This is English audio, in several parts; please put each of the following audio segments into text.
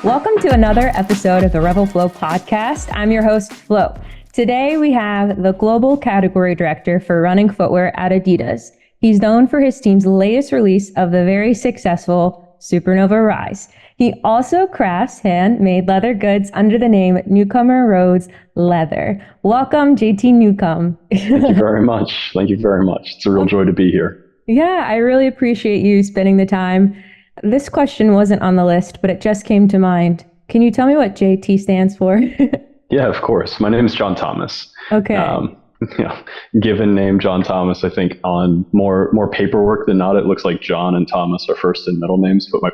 Welcome to another episode of the Revel Flow podcast. I'm your host, Flo. Today we have the Global Category Director for Running Footwear at Adidas. He's known for his team's latest release of the very successful Supernova Rise. He also crafts handmade leather goods under the name Newcomer Roads Leather. Welcome, JT Newcomb. Thank you very much. Thank you very much. It's a real joy to be here. Yeah, I really appreciate you spending the time. This question wasn't on the list, but it just came to mind. Can you tell me what JT stands for? Yeah, of course. My name is John Thomas. Okay. Given name John Thomas, I think on more paperwork than not, it looks like John and Thomas are first and middle names, but my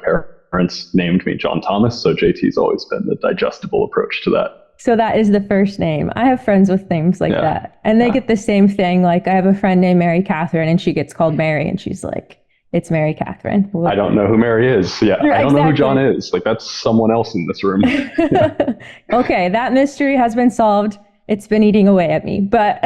parents named me John Thomas, so JT's always been the digestible approach to that. So that is the first name. I have friends with names like that, and they get the same thing. Like I have a friend named Mary Catherine, and she gets called Mary, and she's like, it's Mary Catherine. I don't know who Mary is. Yeah, I don't know who John is. Like that's someone else in this room. Okay, that mystery has been solved. It's been eating away at me, but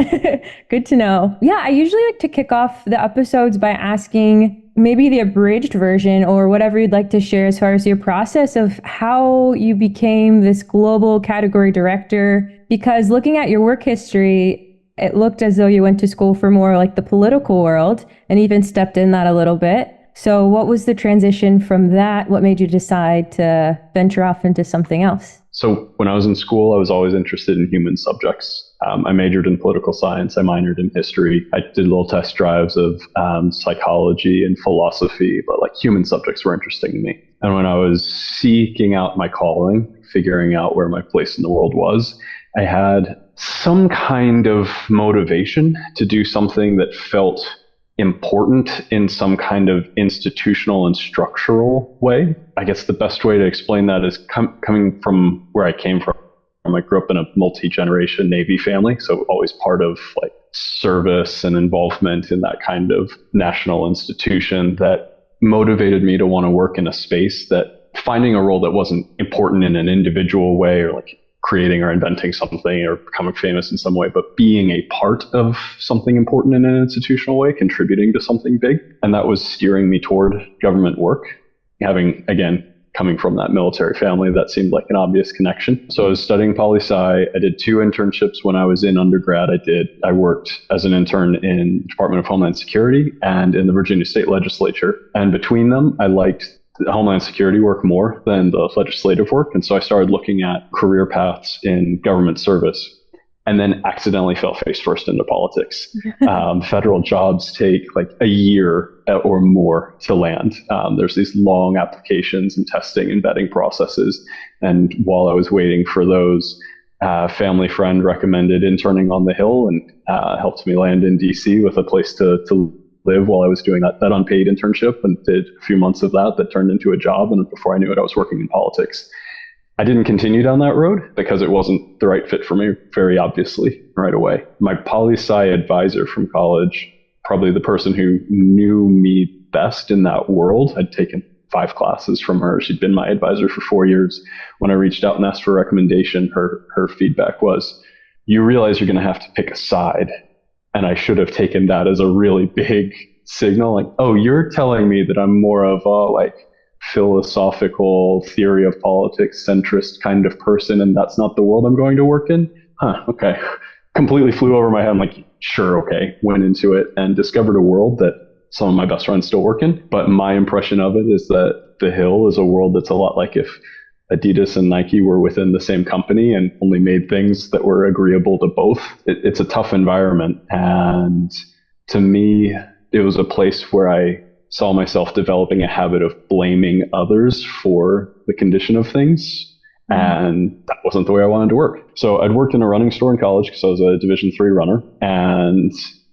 good to know. Yeah, I usually like to kick off the episodes by asking maybe the abridged version or whatever you'd like to share as far as your process of how you became this global category director. Because looking at your work history, it looked as though you went to school for more like the political world and even stepped in that a little bit. So what was the transition from that? What made you decide to venture off into something else? So when I was in school, I was always interested in human subjects. I majored in political science. I minored in history. I did little test drives of psychology and philosophy, but like human subjects were interesting to me. And when I was seeking out my calling, figuring out where my place in the world was, I had some kind of motivation to do something that felt important in some kind of institutional and structural way. I guess the best way to explain that is coming from where I came from. I grew up in a multi-generation Navy family, so always part of like service and involvement in that kind of national institution that motivated me to want to work in a space that finding a role that wasn't important in an individual way or like creating or inventing something or becoming famous in some way, but being a part of something important in an institutional way, contributing to something big. And that was steering me toward government work. Coming from that military family, that seemed like an obvious connection. So I was studying poli-sci. I did 2 internships when I was in undergrad. I worked as an intern in the Department of Homeland Security and in the Virginia State Legislature. And between them, I liked the Homeland Security work more than the legislative work. And so I started looking at career paths in government service and then accidentally fell face first into politics. Federal jobs take like a year or more to land. There's these long applications and testing and vetting processes. And while I was waiting for those, family friend recommended interning on the Hill and helped me land in DC with a place to live while I was doing that unpaid internship, and did a few months of that turned into a job. And before I knew it, I was working in politics. I didn't continue down that road because it wasn't the right fit for me, very obviously, right away. My poli-sci advisor from college, probably the person who knew me best in that world, I'd taken 5 classes from her. She'd been my advisor for 4 years. When I reached out and asked for a recommendation, her feedback was, you realize you're going to have to pick a side. And I should have taken that as a really big signal, like, oh, you're telling me that I'm more of a like philosophical theory of politics centrist kind of person, and that's not the world I'm going to work in? Okay. Completely flew over my head. I'm like, sure, okay. Went into it and discovered a world that some of my best friends still work in. But my impression of it is that the Hill is a world that's a lot like if Adidas and Nike were within the same company and only made things that were agreeable to both. It's a tough environment. And to me, it was a place where I saw myself developing a habit of blaming others for the condition of things. And that wasn't the way I wanted to work. So I'd worked in a running store in college because I was a Division III runner and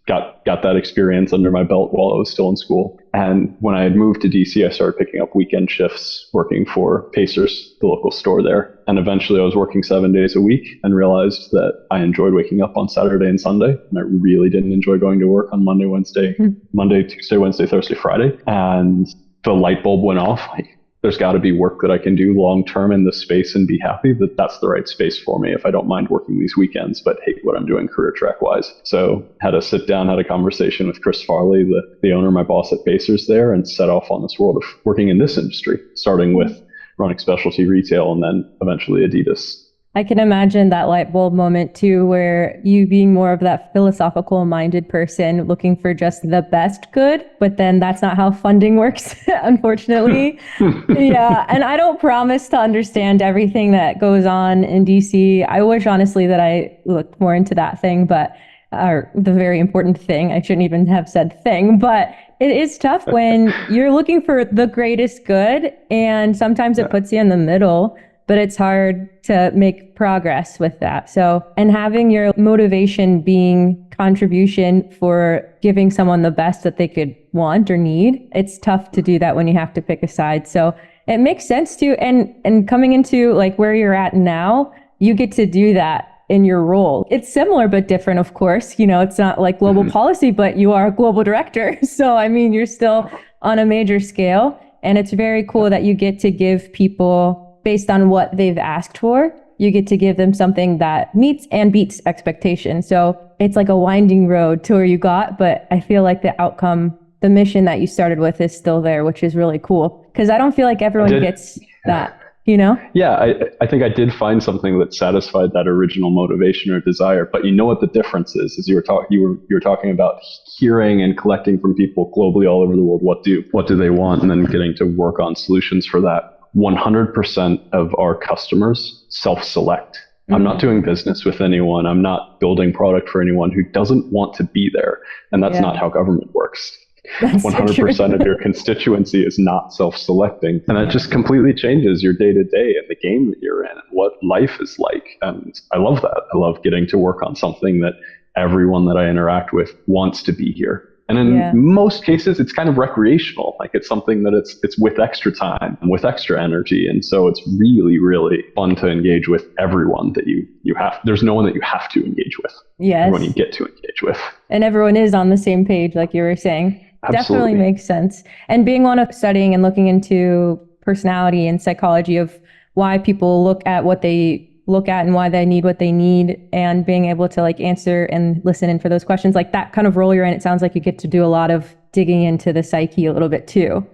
got that experience under my belt while I was still in school. And when I had moved to DC, I started picking up weekend shifts working for Pacers, the local store there. And eventually I was working 7 days a week and realized that I enjoyed waking up on Saturday and Sunday. And I really didn't enjoy going to work on Monday, Tuesday, Wednesday, Thursday, Friday. And the light bulb went off. Like, there's got to be work that I can do long term in this space and be happy that that's the right space for me if I don't mind working these weekends, but hate what I'm doing career track wise. So had a sit down, had a conversation with Chris Farley, the owner, my boss at Pacers there, and set off on this world of working in this industry, starting with running specialty retail, and then eventually Adidas. I can imagine that light bulb moment too, where you being more of that philosophical minded person looking for just the best good, but then that's not how funding works, unfortunately. Yeah. And I don't promise to understand everything that goes on in DC. I wish honestly that I looked more into that thing, but or the very important thing. I shouldn't even have said thing, but it is tough when you're looking for the greatest good, and sometimes it puts you in the middle, but it's hard to make progress with that. So, and having your motivation being contribution for giving someone the best that they could want or need, it's tough to do that when you have to pick a side. So it makes sense to, and coming into like where you're at now, you get to do that in your role. It's similar but different, of course. You know, it's not like global policy, but you are a global director. So, I mean, you're still on a major scale, and it's very cool that you get to give people based on what they've asked for. You get to give them something that meets and beats expectations. So it's like a winding road to where you got, but I feel like the outcome, the mission that you started with is still there, which is really cool. Because I don't feel like everyone gets that. You know? Yeah, I think I did find something that satisfied that original motivation or desire. But you know what the difference is you were talking about hearing and collecting from people globally all over the world. What do they want, and then getting to work on solutions for that. 100% of our customers self-select. I'm not doing business with anyone. I'm not building product for anyone who doesn't want to be there. And that's not how government works. That's 100% of your constituency is not self-selecting. And that just completely changes your day-to-day and the game that you're in and what life is like. And I love that. I love getting to work on something that everyone that I interact with wants to be here. And in most cases, it's kind of recreational. Like it's something that it's with extra time and with extra energy. And so it's really, really fun to engage with everyone that you have. There's no one that you have to engage with. Yes. Everyone you get to engage with. And everyone is on the same page, like you were saying. Absolutely. Definitely makes sense. And being one of studying and looking into personality and psychology of why people look at what they look at and why they need what they need, and being able to like answer and listen in for those questions, like that kind of role you're in, it sounds like you get to do a lot of digging into the psyche a little bit too.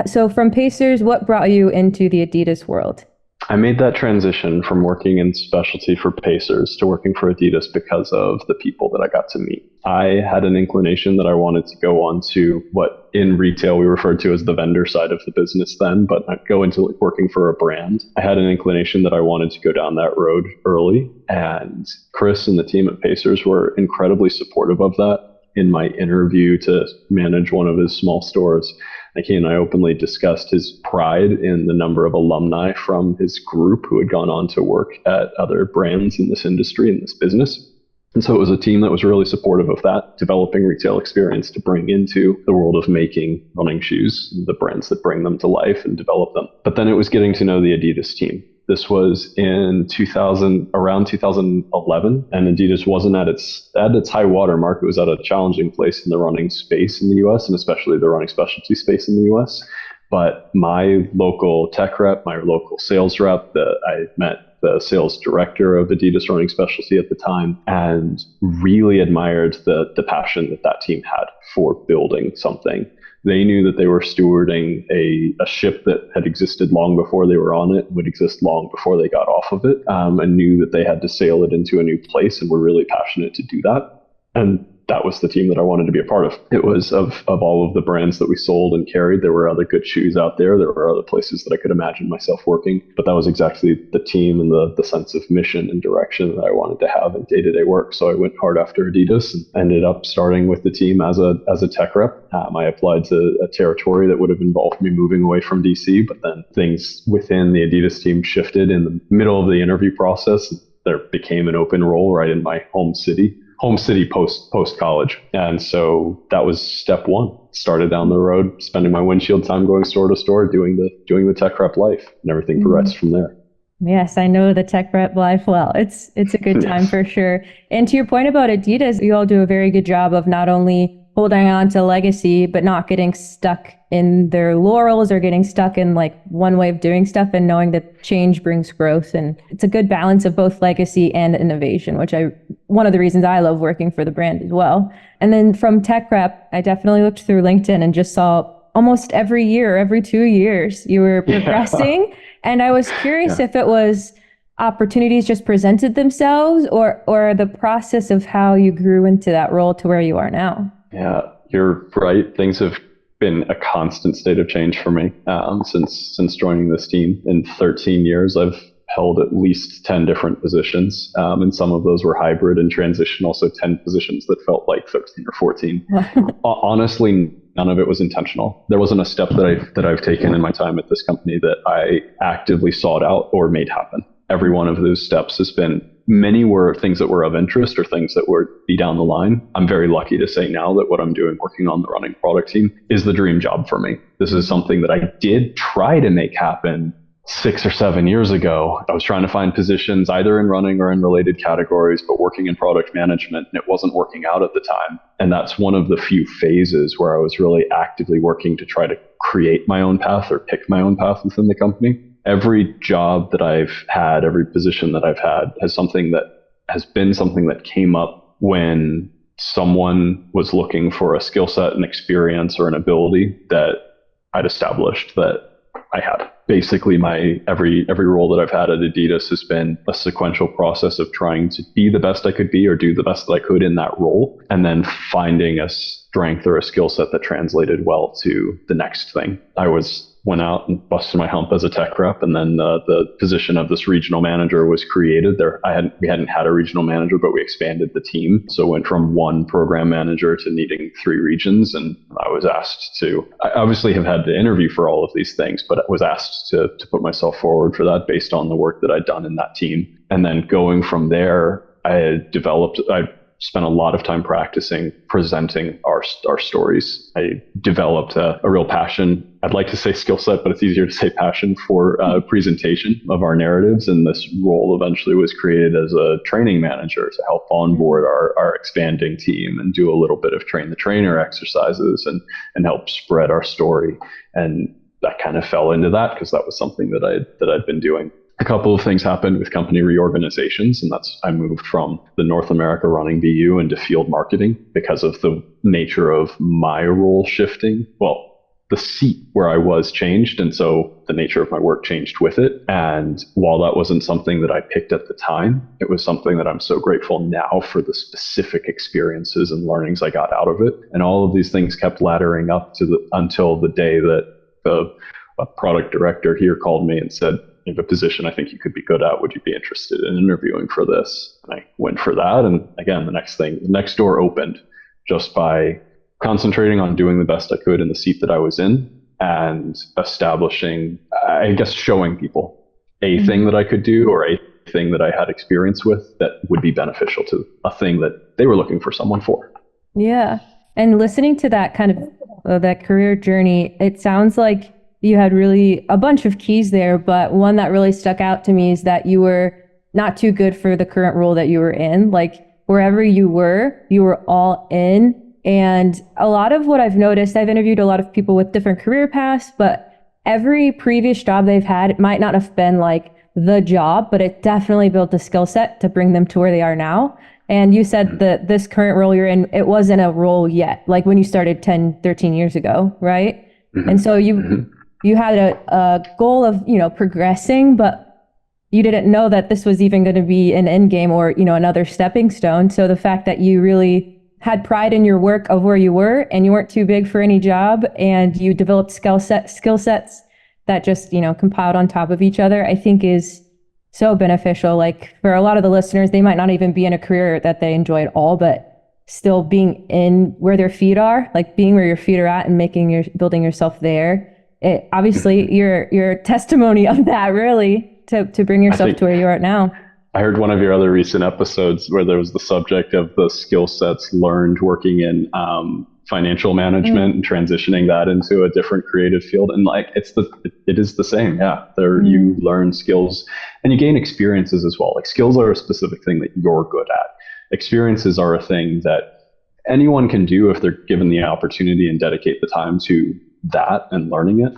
So from Pacers, what brought you into the Adidas world? I made that transition from working in specialty for Pacers to working for Adidas because of the people that I got to meet. I had an inclination that I wanted to go on to what in retail we referred to as the vendor side of the business then, but I'd go into like working for a brand. I had an inclination that I wanted to go down that road early, and Chris and the team at Pacers were incredibly supportive of that. In my interview to manage one of his small stores, he and I openly discussed his pride in the number of alumni from his group who had gone on to work at other brands in this industry, in this business. And so it was a team that was really supportive of that, developing retail experience to bring into the world of making running shoes, the brands that bring them to life and develop them. But then it was getting to know the Adidas team. This was in around 2011, and Adidas wasn't at its high water mark. It was at a challenging place in the running space in the US, and especially the running specialty space in the US. But my local tech rep, my local sales rep, I met the sales director of Adidas Running Specialty at the time, and really admired the passion that team had for building something. They knew that they were stewarding a ship that had existed long before they were on it, would exist long before they got off of it, and knew that they had to sail it into a new place, and were really passionate to do that. And that was the team that I wanted to be a part of. It was of all of the brands that we sold and carried, there were other good shoes out there. There were other places that I could imagine myself working, but that was exactly the team and the sense of mission and direction that I wanted to have in day-to-day work. So I went hard after Adidas and ended up starting with the team as a tech rep. I applied to a territory that would have involved me moving away from DC, but then things within the Adidas team shifted in the middle of the interview process. There became an open role right in my home city post college. And so that was step one. Started down the road, spending my windshield time going store to store, doing the tech rep life, and everything progressed from there. Yes, I know the tech rep life well. It's a good time for sure. And to your point about Adidas, you all do a very good job of not only holding on to legacy, but not getting stuck in their laurels or getting stuck in like one way of doing stuff, and knowing that change brings growth. And it's a good balance of both legacy and innovation, which one of the reasons I love working for the brand as well. And then from tech rep, I definitely looked through LinkedIn and just saw almost every year, every 2 years, you were progressing And I was curious Yeah. if it was opportunities just presented themselves, or the process of how you grew into that role to where you are now. Yeah, you're right. Things have been a constant state of change for me since joining this team. In 13 years, I've held at least 10 different positions, and some of those were hybrid and transition. Also, 10 positions that felt like 13 or 14. Honestly, none of it was intentional. There wasn't a step that I've taken in my time at this company that I actively sought out or made happen. Every one of those steps has been, many were things that were of interest or things that would be down the line. I'm very lucky to say now that what I'm doing working on the running product team is the dream job for me. This is something that I did try to make happen 6 or 7 years ago. I was trying to find positions either in running or in related categories, but working in product management, and it wasn't working out at the time. And that's one of the few phases where I was really actively working to try to create my own path or pick my own path within the company. Every job that I've had, every position that I've had has been something that came up when someone was looking for a skill set, an experience, or an ability that I'd established that I had. Basically, my every role that I've had at Adidas has been a sequential process of trying to be the best I could be or do the best that I could in that role, and then finding a strength or a skill set that translated well to the next thing. Went out and busted my hump as a tech rep, and then the position of this regional manager was created. We hadn't had a regional manager, but we expanded the team, so went from one program manager to needing 3 regions. And I was asked to. I obviously have had to interview for all of these things, but I was asked to put myself forward for that based on the work that I'd done in that team. And then going from there, I spent a lot of time practicing presenting our stories. I developed a real passion. I'd like to say skill set, but it's easier to say passion for presentation of our narratives. And this role eventually was created as a training manager to help onboard our expanding team and do a little bit of train the trainer exercises and help spread our story. And that kind of fell into that because that was something that I'd been doing. A couple of things happened with company reorganizations, and I moved from the North America running BU into field marketing because of the nature of my role shifting. Well, the seat where I was changed, and so the nature of my work changed with it. And while that wasn't something that I picked at the time, it was something that I'm so grateful now for the specific experiences and learnings I got out of it. And all of these things kept laddering up until the day that a product director here called me and said, "I have a position I think you could be good at. Would you be interested in interviewing for this?" And I went for that. And again, the next door opened just by concentrating on doing the best I could in the seat that I was in and establishing, I guess, showing people a thing that I could do or a thing that I had experience with that would be beneficial to a thing that they were looking for someone for. Yeah. And listening to that kind of that career journey, it sounds like you had really a bunch of keys there, but one that really stuck out to me is that you were not too good for the current role that you were in. Like wherever you were all in. And a lot of what I've noticed, I've interviewed a lot of people with different career paths, but every previous job they've had, it might not have been like the job, but it definitely built a skill set to bring them to where they are now. And you said that this current role you're in, it wasn't a role yet, like when you started 10, 13 years ago, right? Mm-hmm. And so you had a goal of, progressing, but you didn't know that this was even going to be an end game or, another stepping stone. So the fact that you really had pride in your work of where you were and you weren't too big for any job and you developed skill sets that just, compiled on top of each other, I think is so beneficial. Like for a lot of the listeners, they might not even be in a career that they enjoy at all, but still being in where their feet are, like being where your feet are at and building yourself there. Obviously you're a testimony of that, really, to bring yourself to where you are now. I heard one of your other recent episodes where there was the subject of the skill sets learned working in financial management and transitioning that into a different creative field. And like, it is the same. Yeah. You learn skills and you gain experiences as well. Like skills are a specific thing that you're good at. Experiences are a thing that anyone can do if they're given the opportunity and dedicate the time to that and learning it.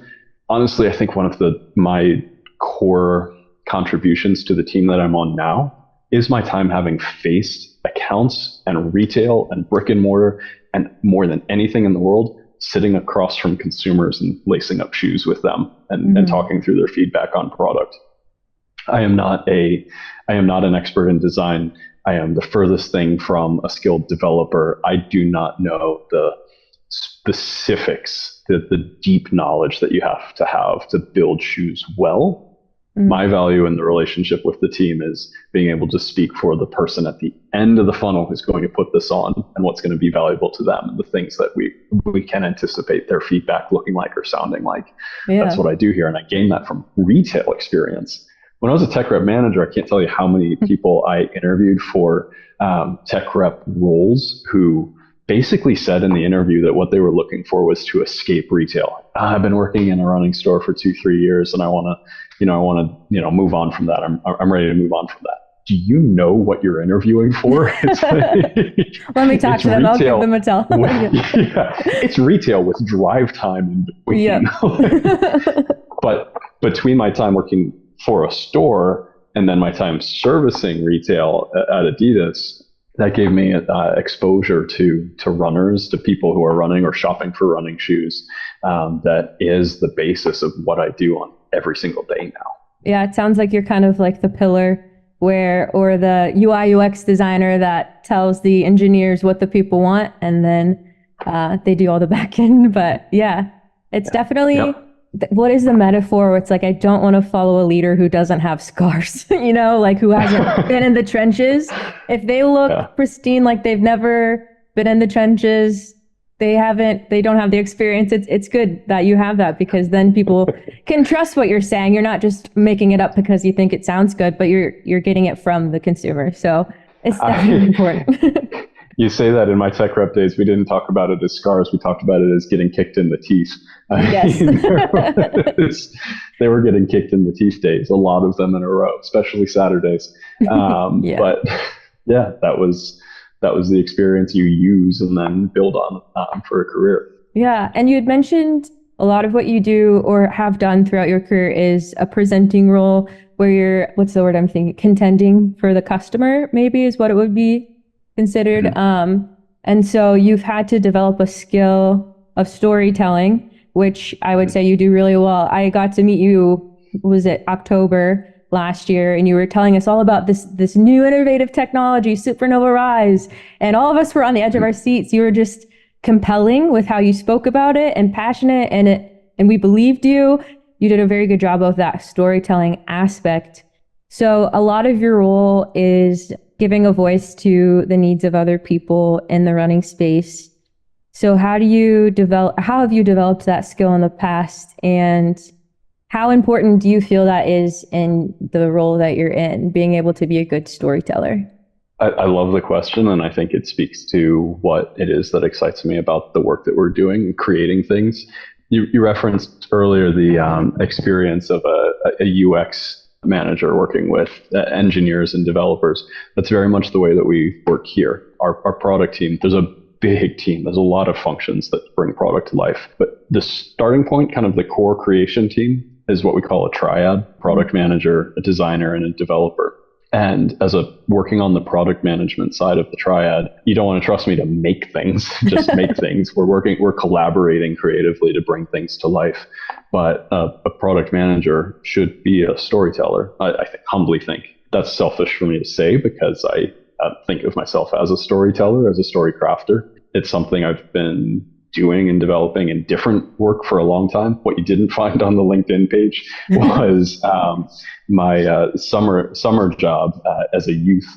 Honestly, I think one of my core contributions to the team that I'm on now is my time having faced accounts and retail and brick and mortar and more than anything in the world, sitting across from consumers and lacing up shoes with them and talking through their feedback on product. I am not an expert in design. I am the furthest thing from a skilled developer. I do not know the specifics, the deep knowledge that you have to build shoes well. My value in the relationship with the team is being able to speak for the person at the end of the funnel who's going to put this on and what's going to be valuable to them, and the things that we can anticipate their feedback looking like or sounding like. That's what I do here, and I gained that from retail experience. When I was a tech rep manager, I can't tell you how many people I interviewed for tech rep roles who basically said in the interview that what they were looking for was to escape retail. I've been working in a running store for 2-3 years, and I want to move on from that. I'm ready to move on from that. Do you know what you're interviewing for? Let me talk to them. I'll give them a tell. It's retail with drive time in between. But between my time working for a store and then my time servicing retail at Adidas, that gave me exposure to runners, to people who are running or shopping for running shoes. That is the basis of what I do on every single day now. Yeah, it sounds like you're kind of like the pillar or the UI UX designer that tells the engineers what the people want, and then they do all the back end. But yeah, it's definitely, what is the metaphor where it's like, I don't want to follow a leader who doesn't have scars, like who hasn't been in the trenches. If they look pristine, like they've never been in the trenches, they don't have the experience. It's good that you have that, because then people can trust what you're saying. You're not just making it up because you think it sounds good, but you're getting it from the consumer. So it's definitely important. You say that. In my tech rep days, we didn't talk about it as scars. We talked about it as getting kicked in the teeth. Yes. They were getting kicked in the teeth days, a lot of them in a row, especially Saturdays. But yeah, that was the experience you use and then build on for a career. Yeah. And you had mentioned a lot of what you do or have done throughout your career is a presenting role where you're, what's the word I'm thinking? Contending for the customer, maybe, is what it would be considered. And so you've had to develop a skill of storytelling, which I would say you do really well. I got to meet you, was it October last year, and you were telling us all about this new innovative technology, Supernova Rise, and all of us were on the edge of our seats. You were just compelling with how you spoke about it and passionate, and we believed you. You did a very good job of that storytelling aspect. So a lot of your role is giving a voice to the needs of other people in the running space. So how have you developed that skill in the past, and how important do you feel that is in the role that you're in, being able to be a good storyteller? I love the question, and I think it speaks to what it is that excites me about the work that we're doing, creating things. You referenced earlier the experience of a UX manager working with engineers and developers. That's very much the way that we work here. Our product team, there's a big team. There's a lot of functions that bring product to life. But the starting point, kind of the core creation team, is what we call a triad: product manager, a designer, and a developer. And as working on the product management side of the triad, you don't want to trust me to make things, just make things. We're collaborating creatively to bring things to life. But a product manager should be a storyteller. I humbly think that's selfish for me to say, because I think of myself as a storyteller, as a story crafter. It's something I've been doing and developing in different work for a long time. What you didn't find on the LinkedIn page was my summer job as a youth.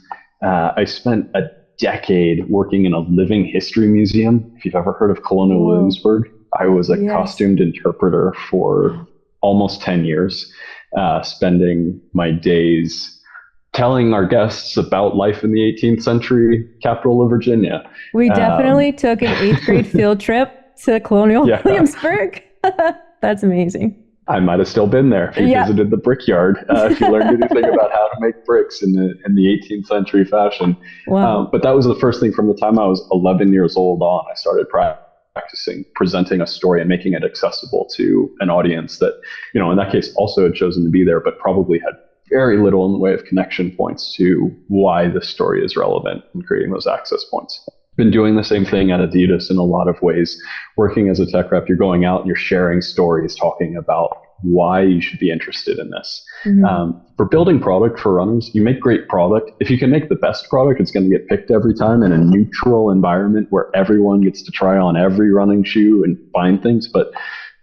I spent a decade working in a living history museum. If you've ever heard of Colonial Williamsburg, I was a costumed interpreter for almost 10 years, spending my days telling our guests about life in the 18th century capital of Virginia. We definitely took an 8th grade field trip to Colonial Williamsburg. That's amazing. I might have still been there if you visited the brickyard, if you learned anything about how to make bricks in the 18th century fashion. Wow. But that was the first thing. From the time I was 11 years old on, I started practicing presenting a story and making it accessible to an audience that, in that case also had chosen to be there, but probably had very little in the way of connection points to why this story is relevant in creating those access points. been doing the same thing at Adidas in a lot of ways. Working as a tech rep, you're going out and you're sharing stories, talking about why you should be interested in this. For building product for runners, you make great product. If you can make the best product, it's going to get picked every time in a neutral environment where everyone gets to try on every running shoe and find things. But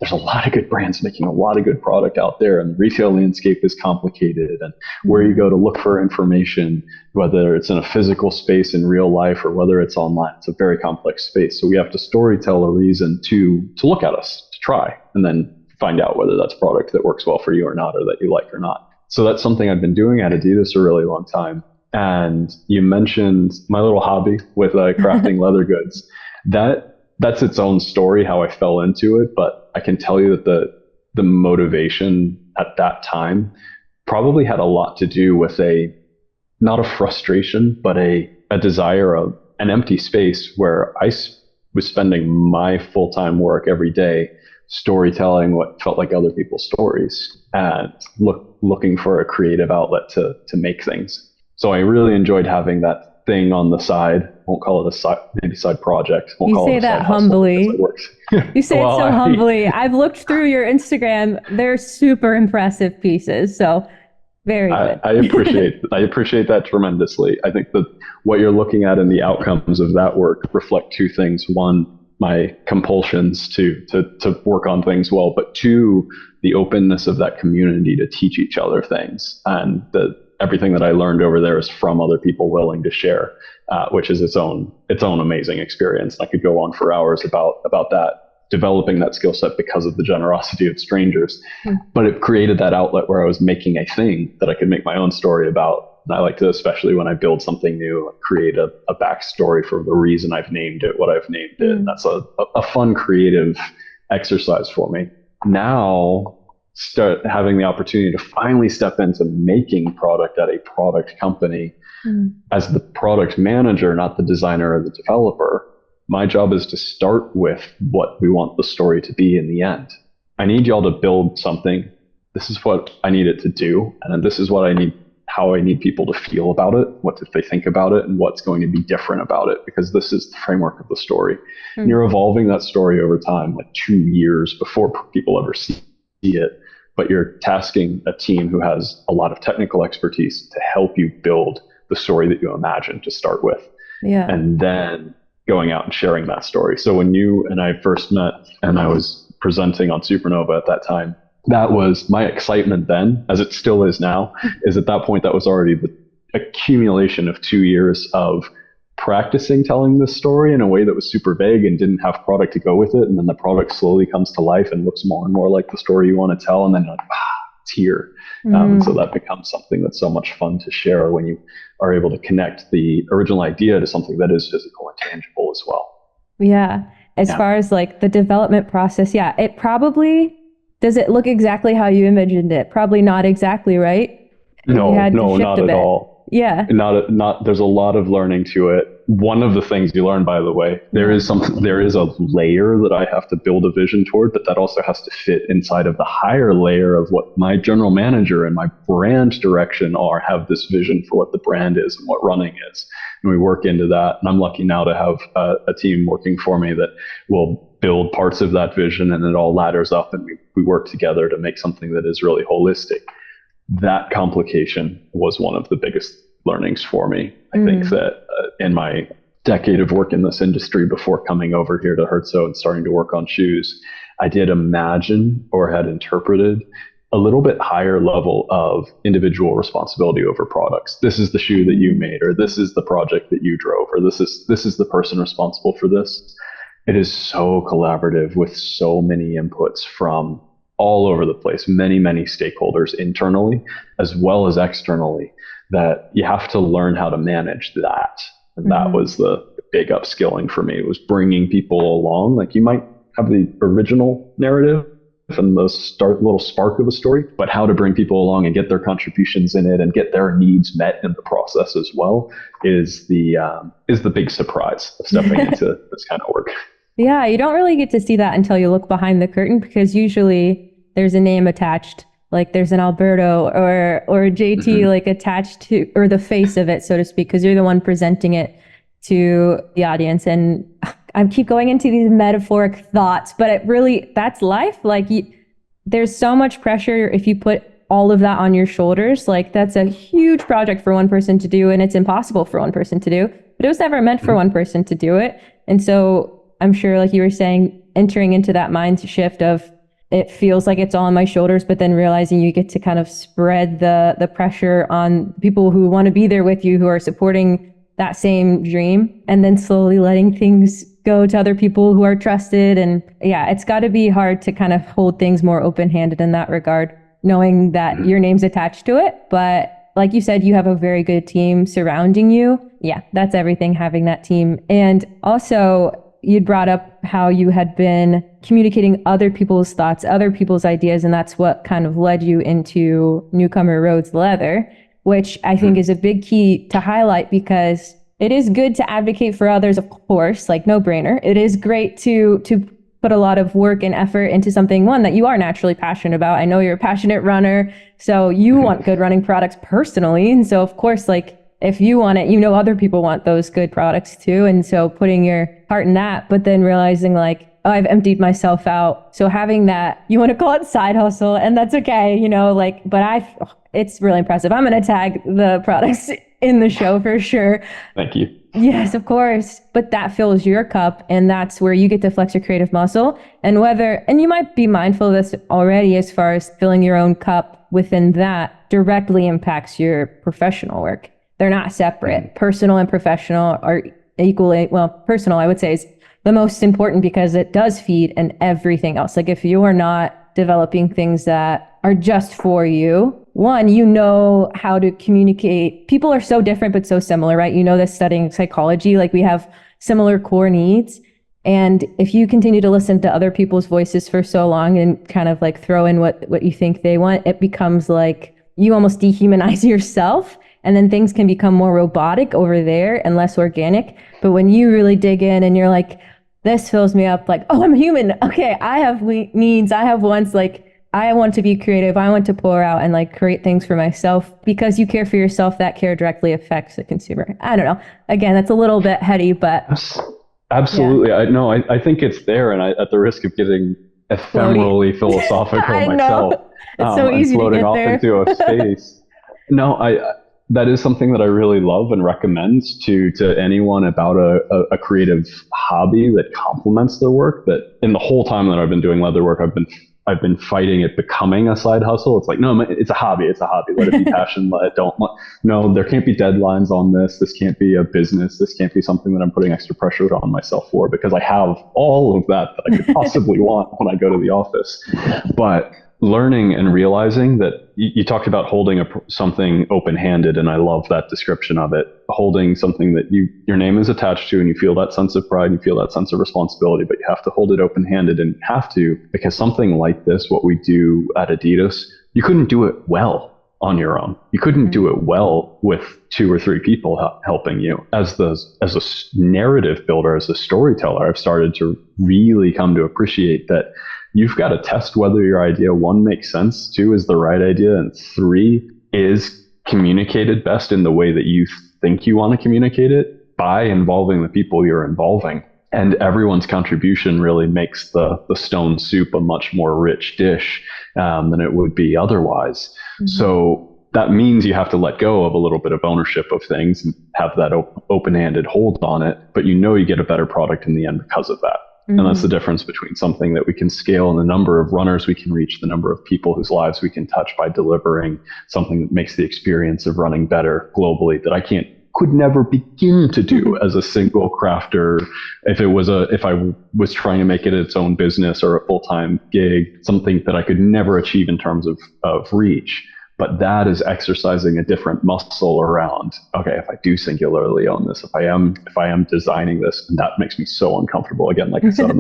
there's a lot of good brands making a lot of good product out there, and the retail landscape is complicated, and where you go to look for information, whether it's in a physical space in real life or whether it's online, it's a very complex space. So we have to storytell a reason to look at us, to try, and then find out whether that's a product that works well for you or not, or that you like or not. So that's something I've been doing at Adidas a really long time. And you mentioned my little hobby with crafting leather goods. That's its own story, how I fell into it. But I can tell you that the motivation at that time probably had a lot to do with not a frustration, but a desire of an empty space where I was spending my full-time work every day storytelling what felt like other people's stories and looking for a creative outlet to make things. So I really enjoyed having that thing on the side. Won't call it maybe side project. Won't you call say it that humbly. You say it so humbly. I've looked through your Instagram. They're super impressive pieces. So very good. I appreciate that tremendously. I think that what you're looking at in the outcomes of that work reflect two things. One, my compulsions to work on things well, but two, the openness of that community to teach each other things, and everything that I learned over there is from other people willing to share, which is its own amazing experience. I could go on for hours about that, developing that skill set because of the generosity of strangers. But it created that outlet where I was making a thing that I could make my own story about. And I like to, especially when I build something new, create a backstory for the reason I've named it what I've named it. And that's a fun creative exercise for me. Now, start having the opportunity to finally step into making product at a product company as the product manager, not the designer or the developer. My job is to start with what we want the story to be in the end. I need y'all to build something. This is what I need it to do. And then this is what I need, how I need people to feel about it, what if they think about it, and what's going to be different about it, because this is the framework of the story. And you're evolving that story over time, like 2 years before people ever see it. But you're tasking a team who has a lot of technical expertise to help you build the story that you imagine to start with. Yeah. And then going out and sharing that story. So when you and I first met and I was presenting on Supernova at that time, that was my excitement then, as it still is now, is at that point that was already the accumulation of 2 years of practicing telling this story in a way that was super vague and didn't have product to go with it. And then the product slowly comes to life and looks more and more like the story you want to tell. And then you're like, it's here. And so that becomes something that's so much fun to share when you are able to connect the original idea to something that is physical and tangible as well. Yeah. As far as like the development process, it probably, does it look exactly how you imagined it? Probably not exactly, right? No, not at all. Yeah. There's a lot of learning to it. One of the things you learn, by the way, there is a layer that I have to build a vision toward, but that also has to fit inside of the higher layer of what my general manager and my brand direction have this vision for what the brand is and what running is. And we work into that. And I'm lucky now to have a team working for me that will build parts of that vision, and it all ladders up, and we work together to make something that is really holistic. That complication was one of the biggest learnings for me. I think that in my decade of work in this industry before coming over here to Herzo and starting to work on shoes, I did imagine or had interpreted a little bit higher level of individual responsibility over products. This is the shoe that you made, or this is the project that you drove, or this is the person responsible for this. It is so collaborative with so many inputs from all over the place, many, many stakeholders internally as well as externally, that you have to learn how to manage that. And that was the big upskilling for me, was bringing people along. Like, you might have the original narrative and the little spark of a story, but how to bring people along and get their contributions in it and get their needs met in the process as well is the big surprise of stepping into this kind of work. Yeah, you don't really get to see that until you look behind the curtain, because usually there's a name attached, like there's an Alberto or JT like attached to, or the face of it, so to speak, because you're the one presenting it to the audience. And I keep going into these metaphoric thoughts, but it really, that's life. Like there's so much pressure if you put all of that on your shoulders. Like that's a huge project for one person to do, and it's impossible for one person to do, but it was never meant for one person to do it. And so I'm sure, like you were saying, entering into that mind shift of it feels like it's all on my shoulders, but then realizing you get to kind of spread the pressure on people who want to be there with you, who are supporting that same dream, and then slowly letting things go to other people who are trusted. And yeah, it's got to be hard to kind of hold things more open-handed in that regard, knowing that your name's attached to it. But like you said, you have a very good team surrounding you. Yeah, that's everything, having that team. And also, you'd brought up how you had been communicating other people's thoughts, other people's ideas, and that's what kind of led you into Newcomer Roads Leather, which I think is a big key to highlight, because it is good to advocate for others, of course, like no brainer. It is great to put a lot of work and effort into something, one, that you are naturally passionate about. I know you're a passionate runner, so you want good running products personally. And so of course, like if you want it, you know other people want those good products too. And so putting your heart in that, but then realizing like, oh, I've emptied myself out. So having that, you want to call it side hustle, and that's okay, you know, like, but it's really impressive. I'm going to tag the products in the show for sure. Thank you. Yes, of course. But that fills your cup, and that's where you get to flex your creative muscle. And you might be mindful of this already, as far as filling your own cup within that directly impacts your professional work. They're not separate. Personal and professional are equally, well, personal, I would say, is the most important, because it does feed in everything else. Like if you are not developing things that are just for you, one, you know how to communicate. People are so different, but so similar, right? You know this studying psychology, like we have similar core needs. And if you continue to listen to other people's voices for so long and kind of like throw in what you think they want, it becomes like you almost dehumanize yourself. And then things can become more robotic over there and less organic. But when you really dig in and you're like, this fills me up, like, oh, I'm human. Okay, I have needs, I have wants, like, I want to be creative. I want to pour out and like create things for myself. Because you care for yourself, that care directly affects the consumer. I don't know. Again, that's a little bit heady, but absolutely. Yeah. I think it's there, and at the risk of getting ephemerally philosophical I myself, know. It's so easy to get off there. into a space. No, that is something that I really love and recommend to anyone about a creative hobby that complements their work. That in the whole time that I've been doing leather work, I've been fighting it becoming a side hustle. It's like, no, it's a hobby. It's a hobby. Let it be passion. No, there can't be deadlines on this. This can't be a business. This can't be something that I'm putting extra pressure on myself for, because I have all of that I could possibly want when I go to the office. But learning and realizing that you talked about holding something open-handed, and I love that description of it. Holding something that your name is attached to, and you feel that sense of pride, and you feel that sense of responsibility, but you have to hold it open-handed, and have to, because something like this, what we do at Adidas, you couldn't do it well on your own. You couldn't do it well with 2 or 3 people helping you. As a narrative builder, as a storyteller, I've started to really come to appreciate that you've got to test whether your idea, 1, makes sense, 2, is the right idea, and 3, is communicated best in the way that you think you want to communicate it, by involving the people you're involving. And everyone's contribution really makes the stone soup a much more rich dish than it would be otherwise. Mm-hmm. So that means you have to let go of a little bit of ownership of things and have that open-handed hold on it, but you get a better product in the end because of that. Mm-hmm. And that's the difference between something that we can scale and the number of runners we can reach, the number of people whose lives we can touch by delivering something that makes the experience of running better globally, that I could never begin to do as a single crafter. If I was trying to make it its own business or a full-time gig, something that I could never achieve in terms of reach. But that is exercising a different muscle around, okay, if I do singularly own this, if I am designing this, and that makes me so uncomfortable. Again, like I said, I'm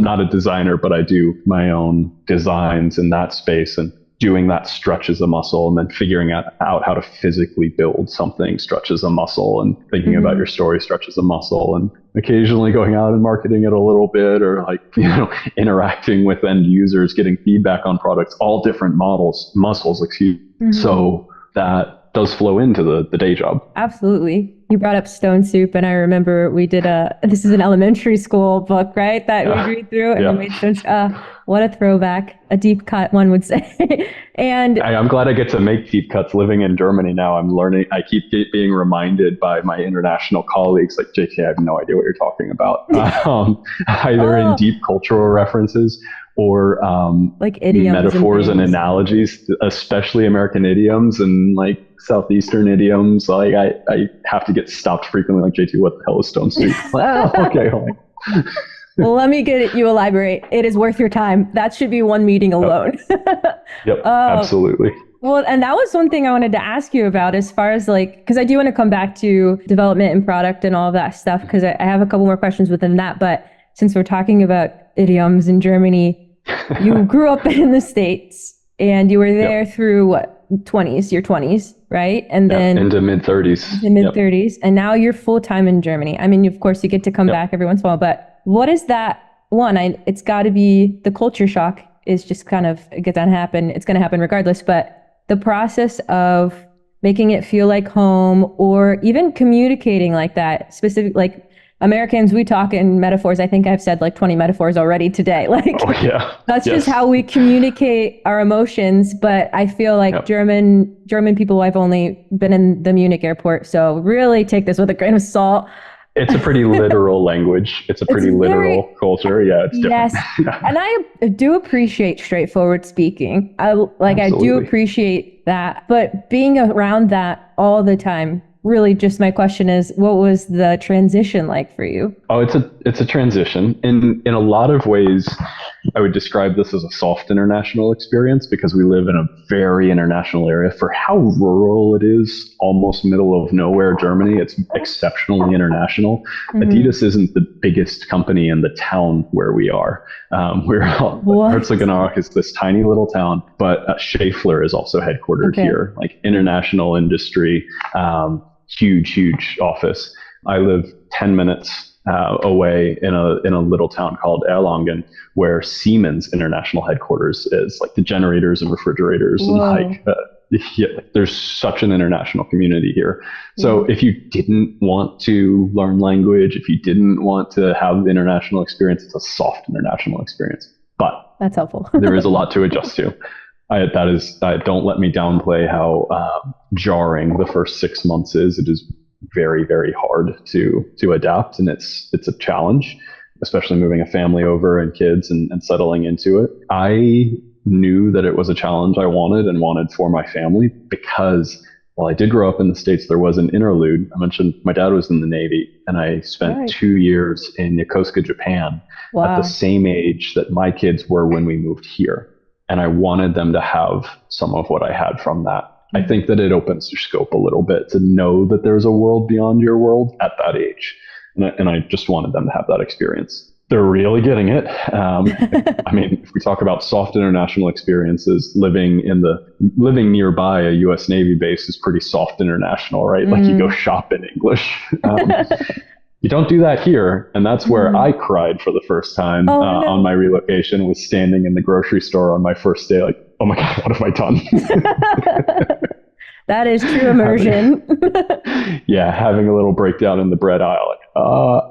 not a designer, but I do my own designs in that space, and doing that stretches a muscle, and then figuring out how to physically build something stretches a muscle, and thinking mm-hmm. about your story stretches a muscle, and occasionally going out and marketing it a little bit, or interacting with end users, getting feedback on products, all different muscles, mm-hmm. So that does flow into the day job. Absolutely. You brought up Stone Soup, and I remember we did this is an elementary school book, right? That we read through, and we made Stone Soup. What a throwback, a deep cut, one would say. And I'm glad I get to make deep cuts living in Germany now. I'm learning. I keep being reminded by my international colleagues, like JT, I have no idea what you're talking about. Either in deep cultural references or like idioms, metaphors and analogies, especially American idioms and like Southeastern idioms. Like I have to get stopped frequently. Like, JT, what the hell is Stone Soup? Well, okay. Well, let me get you elaborate. It is worth your time. That should be one meeting alone. Yep, absolutely. Well, and that was one thing I wanted to ask you about as far as like, because I do want to come back to development and product and all of that stuff, because I have a couple more questions within that. But since we're talking about idioms in Germany, you grew up in the States and you were there through what, your 20s, right? And then into mid-30s. And now you're full-time in Germany. I mean, of course, you get to come back every once in a while, but what is that? One, it's got to be the culture shock is just kind of, it's going to happen regardless. But the process of making it feel like home, or even communicating like that, specific, like Americans, we talk in metaphors. I think I've said like 20 metaphors already today. Like, that's just how we communicate our emotions. But I feel like German people, I've only been in the Munich airport, so really take this with a grain of salt. It's a pretty literal language. It's a pretty literal culture. Yeah, it's different. Yes. And I do appreciate straightforward speaking. I do appreciate that. But being around that all the time, really just my question is, what was the transition like for you? Oh, it's a transition. In a lot of ways, I would describe this as a soft international experience because we live in a very international area. For how rural it is, almost middle of nowhere Germany, it's exceptionally international. Mm-hmm. Adidas isn't the biggest company in the town where we are. Herzogenaurach is this tiny little town, but Schaeffler is also headquartered here, like international industry, huge office. I live 10 minutes away in a little town called Erlangen, where Siemens International Headquarters is, like the generators and refrigerators. Whoa. And there's such an international community here. So if you didn't want to learn language, if you didn't want to have the international experience, it's a soft international experience. But that's helpful. There is a lot to adjust to. Don't let me downplay how jarring the first 6 months is. It is very, very hard to adapt, and it's a challenge, especially moving a family over and kids and settling into it. I knew that it was a challenge I wanted for my family because while I did grow up in the States, there was an interlude. I mentioned my dad was in the Navy, and I spent 2 years in Yokosuka, Japan, at the same age that my kids were when we moved here. And I wanted them to have some of what I had from that. I think that it opens your scope a little bit to know that there's a world beyond your world at that age. And I just wanted them to have that experience. They're really getting it. I mean, if we talk about soft international experiences, living nearby a U.S. Navy base is pretty soft international, right? Like you go shop in English. You don't do that here. And that's where I cried for the first time on my relocation, was standing in the grocery store on my first day, like, oh my God, what have I done? That is true immersion. Having a little breakdown in the bread aisle.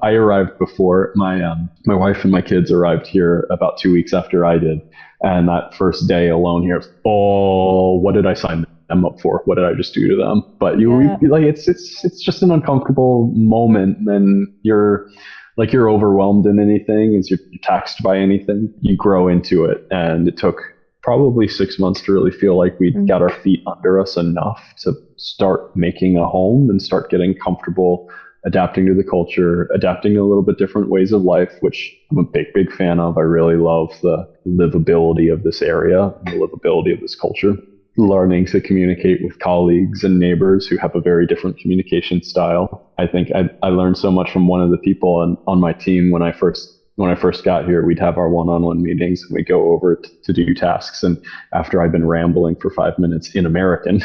I arrived before my wife and my kids arrived here about 2 weeks after I did. And that first day alone here, what did I sign them up for? What did I just do to them? But it's just an uncomfortable moment. And you're overwhelmed in anything, as you're taxed by anything. You grow into it, and it took probably 6 months to really feel like we'd got our feet under us enough to start making a home and start getting comfortable adapting to the culture, adapting to a little bit different ways of life, which I'm a big fan of. I really love the livability of this area and the livability of this culture. Learning to communicate with colleagues and neighbors who have a very different communication style. I think I learned so much from one of the people on my team when I first got here. We'd have our one-on-one meetings and we'd go over to do tasks. And after I'd been rambling for 5 minutes in American,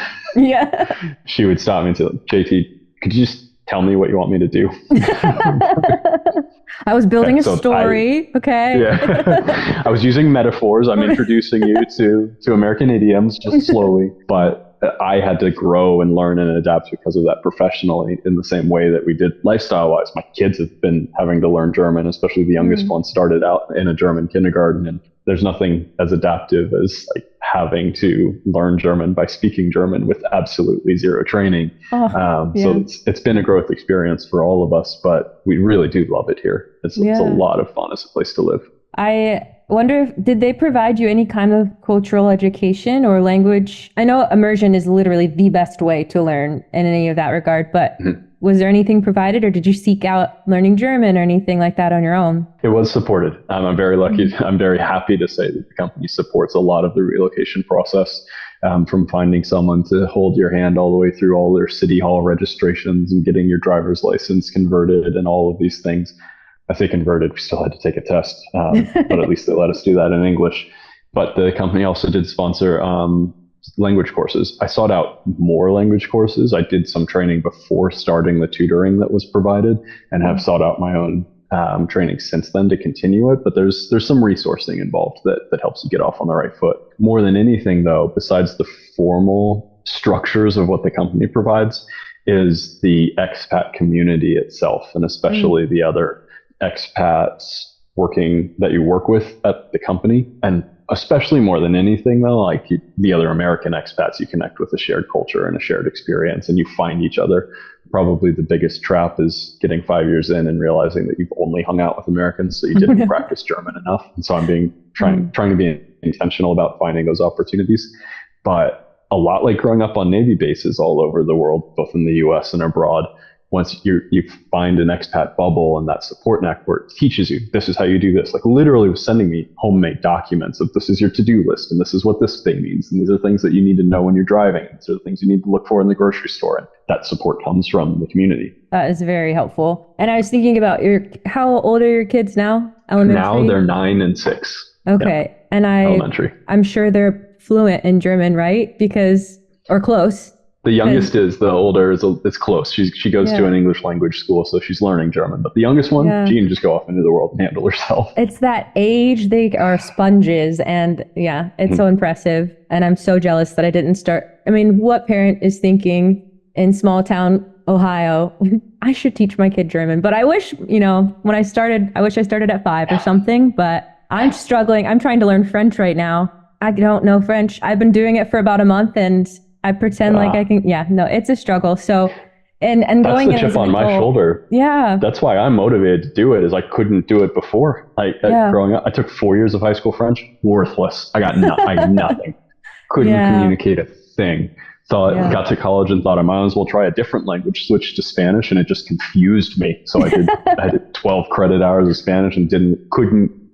she would stop me and say, JT, could you just tell me what you want me to do? I was building a story. I was using metaphors. I'm introducing you to American idioms just slowly. But I had to grow and learn and adapt because of that professionally in the same way that we did lifestyle-wise. My kids have been having to learn German, especially the youngest one started out in a German kindergarten. And there's nothing as adaptive as like having to learn German by speaking German with absolutely zero training. So it's been a growth experience for all of us, but we really do love it here. It's a lot of fun as a place to live. I wonder did they provide you any kind of cultural education or language? I know immersion is literally the best way to learn in any of that regard, but was there anything provided, or did you seek out learning German or anything like that on your own? It was supported. I'm very lucky. I'm very happy to say that the company supports a lot of the relocation process, from finding someone to hold your hand all the way through all their city hall registrations and getting your driver's license converted and all of these things. I say converted, we still had to take a test, but at least they let us do that in English. But the company also did sponsor language courses. I sought out more language courses. I did some training before starting the tutoring that was provided, and have sought out my own training since then to continue it. But there's some resourcing involved that helps you get off on the right foot. More than anything, though, besides the formal structures of what the company provides, is the expat community itself, and especially the other expats that you work with at the company. And especially more than anything, though, like the other American expats, you connect with a shared culture and a shared experience, and you find each other. Probably the biggest trap is getting 5 years in and realizing that you've only hung out with Americans, so you didn't practice German enough. And so I'm trying to be intentional about finding those opportunities. But a lot like growing up on Navy bases all over the world, both in the US and abroad, once you find an expat bubble and that support network teaches you, this is how you do this. Like literally was sending me homemade documents of this is your to-do list, and this is what this thing means, and these are things that you need to know when you're driving. These are the things you need to look for in the grocery store. And that support comes from the community. That is very helpful. And I was thinking about how old are your kids now? Elementary? Now they're 9 and 6. Okay. Yeah. And elementary. I'm sure they're fluent in German, right? Or close. The youngest is, the older is, it's close. She goes to an English language school, so she's learning German. But the youngest one, she can just go off into the world and handle herself. It's that age, they are sponges, and it's so impressive. And I'm so jealous that I didn't start. I mean, what parent is thinking in small town Ohio, I should teach my kid German? But I wish, when I started, I started at 5 or something, but I'm struggling. I'm trying to learn French right now. I don't know French. I've been doing it for about a month, and I pretend like I can. It's a struggle. So, and going that's the chip on my shoulder. Yeah. That's why I'm motivated to do it, is I couldn't do it before. Growing up, I took 4 years of high school French. Worthless. I got nothing. Couldn't communicate a thing. Got to college and thought I might as well try a different language, switched to Spanish, and it just confused me. So I did 12 credit hours of Spanish and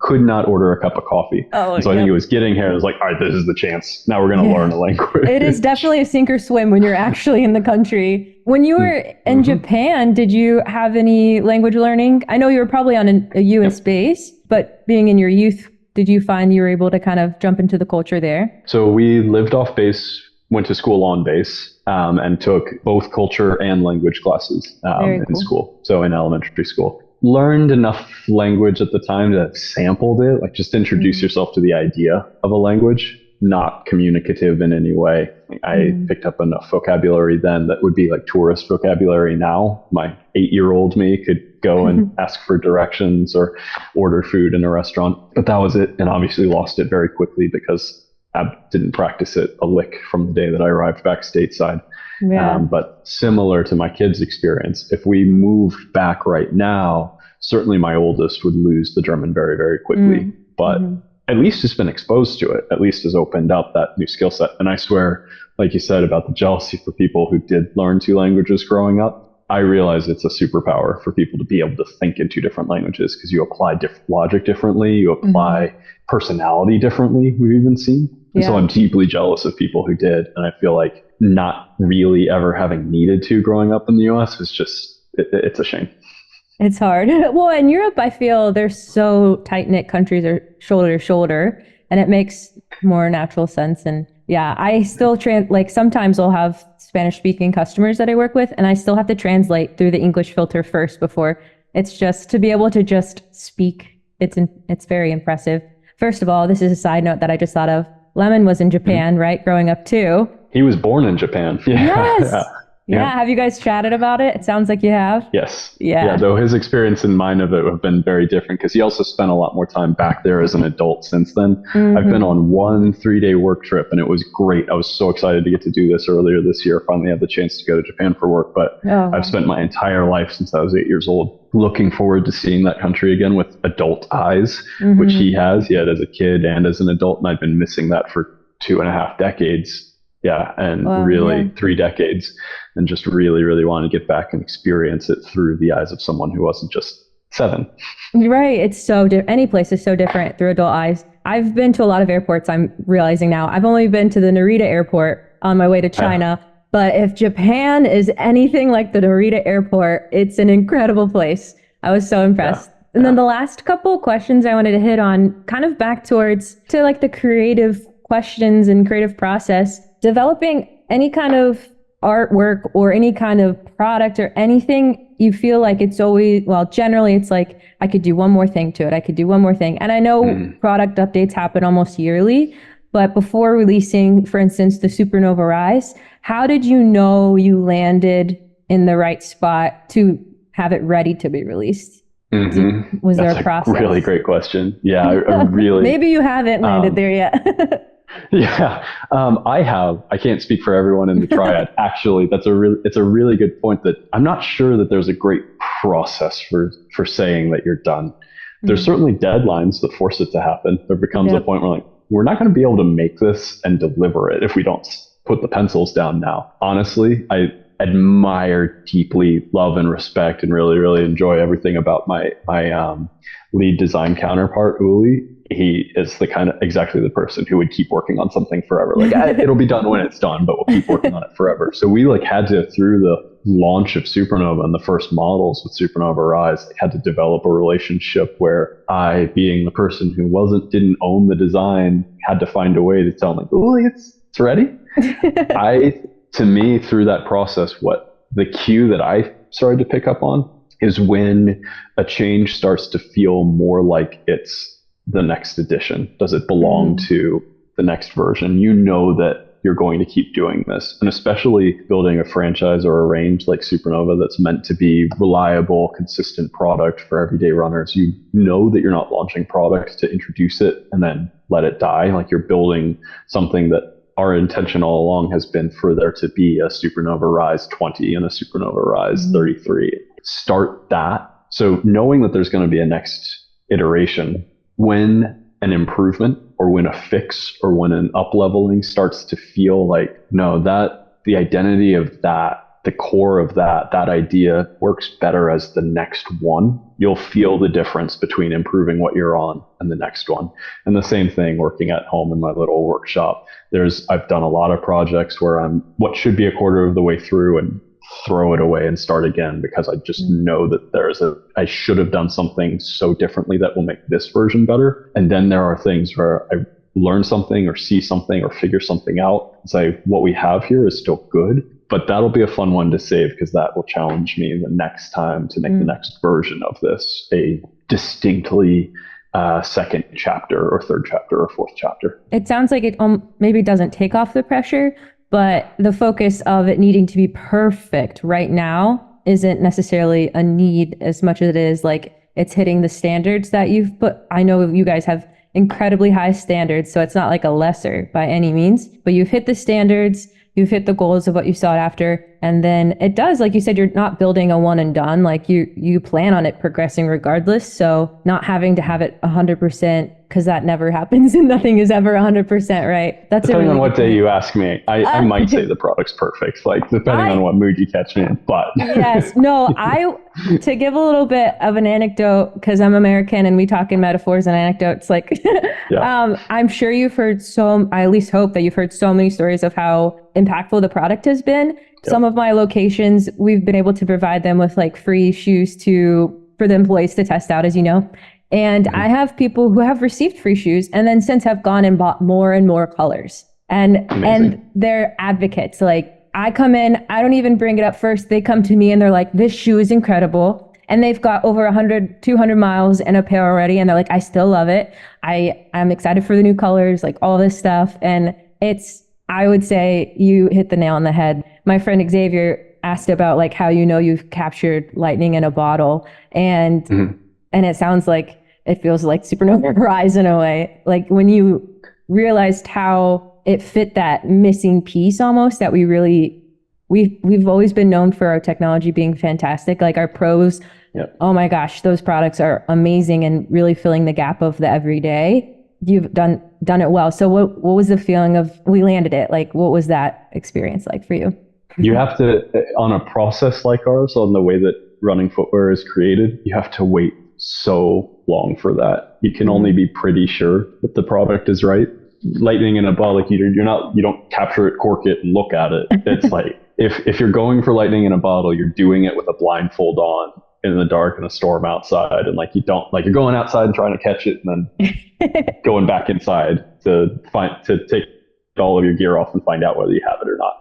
could not order a cup of coffee. I think it was getting here. I was like, all right, this is the chance. Now we're going to learn a language. It is definitely a sink or swim when you're actually in the country. When you were in Japan, did you have any language learning? I know you were probably on a US base, but being in your youth, did you find you were able to kind of jump into the culture there? So we lived off base, went to school on base, and took both culture and language classes in school. So in elementary school. Learned enough language at the time to have sampled it, like just introduce yourself to the idea of a language, not communicative in any way. I picked up enough vocabulary then that would be like tourist vocabulary now. My 8-year-old me could go and ask for directions or order food in a restaurant, but that was it. And obviously lost it very quickly because I didn't practice it a lick from the day that I arrived back stateside. But similar to my kids' experience, if we moved back right now, certainly my oldest would lose the German very, very quickly. But at least has been exposed to it, at least has opened up that new skill set. And I swear, like you said about the jealousy for people who did learn 2 languages growing up, I realize it's a superpower for people to be able to think in 2 different languages, because you apply logic differently, you apply personality differently, we've even seen. And so I'm deeply jealous of people who did. And I feel like not really ever having needed to growing up in the US is just, it's a shame. It's hard. Well, in Europe, I feel they're so tight-knit countries, are shoulder to shoulder, and it makes more natural sense. And I still sometimes I'll have Spanish-speaking customers that I work with, and I still have to translate through the English filter first before. It's just to be able to just speak. It's very impressive. First of all, this is a side note that I just thought of. Lemon was in Japan, right? Growing up too. He was born in Japan. Yeah. Yes. Yeah. Yeah. Have you guys chatted about it? It sounds like you have. Yes. Yeah. Though his experience and mine of it have been very different because he also spent a lot more time back there as an adult since then. I've been on one 3-day work trip and it was great. I was so excited to get to do this earlier this year. Finally had the chance to go to Japan for work, but I've spent my entire life since I was 8 years old looking forward to seeing that country again with adult eyes, which he had as a kid and as an adult. And I've been missing that for 2.5 decades. Yeah, and 3 decades, and just really, really want to get back and experience it through the eyes of someone who wasn't just 7. Right. It's so different. Any place is so different through adult eyes. I've been to a lot of airports, I'm realizing now. I've only been to the Narita airport on my way to China. But if Japan is anything like the Narita airport, it's an incredible place. I was so impressed. And then the last couple of questions I wanted to hit on, kind of back towards to like the creative questions and creative process. Developing any kind of artwork or any kind of product or anything, you feel like it's always, well, generally it's like, I could do one more thing to it. I could do one more thing. And I know product updates happen almost yearly, but before releasing, for instance, the Supernova Rise, how did you know you landed in the right spot to have it ready to be released? Was there a process? A really great question. Yeah, I really. Maybe you haven't landed there yet. Yeah, I have. I can't speak for everyone in the triad. Actually, it's a really good point that I'm not sure that there's a great process for saying that you're done. There's certainly deadlines that force it to happen. There becomes a point where like, we're not going to be able to make this and deliver it if we don't put the pencils down now. Honestly, I admire deeply, love and respect, and really, really enjoy everything about my lead design counterpart, Uli. He is exactly the person who would keep working on something forever. Like it'll be done when it's done, but we'll keep working on it forever. So we had to, through the launch of Supernova and the first models with Supernova Rise, had to develop a relationship where I, being the person who didn't own the design, had to find a way to tell him like, Uli, it's ready. To me, through that process, what the cue that I started to pick up on is when a change starts to feel more like it's the next edition. Does it belong to the next version? You know that you're going to keep doing this. And especially building a franchise or a range like Supernova that's meant to be reliable, consistent product for everyday runners. You know that you're not launching product to introduce it and then let it die. Like you're building something that our intention all along has been for there to be a Supernova Rise 20 and a Supernova Rise 33. Start that. So knowing that there's going to be a next iteration, when an improvement or when a fix or when an up-leveling starts to feel like, no, that the identity of that, the core of that idea works better as the next one, you'll feel the difference between improving what you're on and the next one. And the same thing working at home in my little workshop. I've done a lot of projects where I'm what should be a quarter of the way through and throw it away and start again because I just know that I should have done something so differently that will make this version better. And then there are things where I learn something or see something or figure something out and say, what we have here is still good, but that'll be a fun one to save because that will challenge me the next time to make the next version of this a distinctly second chapter or third chapter or fourth chapter. It sounds like it maybe doesn't take off the pressure, but the focus of it needing to be perfect right now isn't necessarily a need as much as it is like it's hitting the standards that you've put. I know you guys have incredibly high standards, so it's not like a lesser by any means, but you've hit the standards, you've hit the goals of what you sought after. And then it does, like you said, you're not building a one and done, like you plan on it progressing regardless. So not having to have it 100%, because that never happens and nothing is ever 100%, right? That's depending on what day you ask me. I might say the product's perfect, like depending on what mood you catch me in, but. Yes, no, to give a little bit of an anecdote, because I'm American and we talk in metaphors and anecdotes, like I'm sure you've heard I at least hope that you've heard so many stories of how impactful the product has been. Some of my locations, we've been able to provide them with like free shoes for the employees to test out, as you know. And I have people who have received free shoes and then since have gone and bought more and more colors. And they're advocates. Like I come in, I don't even bring it up first. They come to me and they're like, this shoe is incredible. And they've got over 100, 200 miles in a pair already. And they're like, I still love it. I'm excited for the new colors, like all this stuff. And it's I would say you hit the nail on the head. My friend Xavier asked about like how you know you've captured lightning in a bottle, and Mhm. and it sounds like it feels like Supernova Rise in a way. Like when you realized how it fit that missing piece almost that we've always been known for our technology being fantastic. Like our pros, Yep. oh my gosh, those products are amazing and really filling the gap of the everyday. You've done it well. So what was the feeling of we landed it? Like what was that experience like for you? You have to, on a process like ours, on the way that running footwear is created, you have to wait so long for that. You can only be pretty sure that the product is right. Lightning in a bottle, like you don't capture it, cork it, and look at it. It's like if you're going for lightning in a bottle, you're doing it with a blindfold on in the dark in a storm outside, and like you don't like you're going outside and trying to catch it, and then going back inside to take all of your gear off and find out whether you have it or not.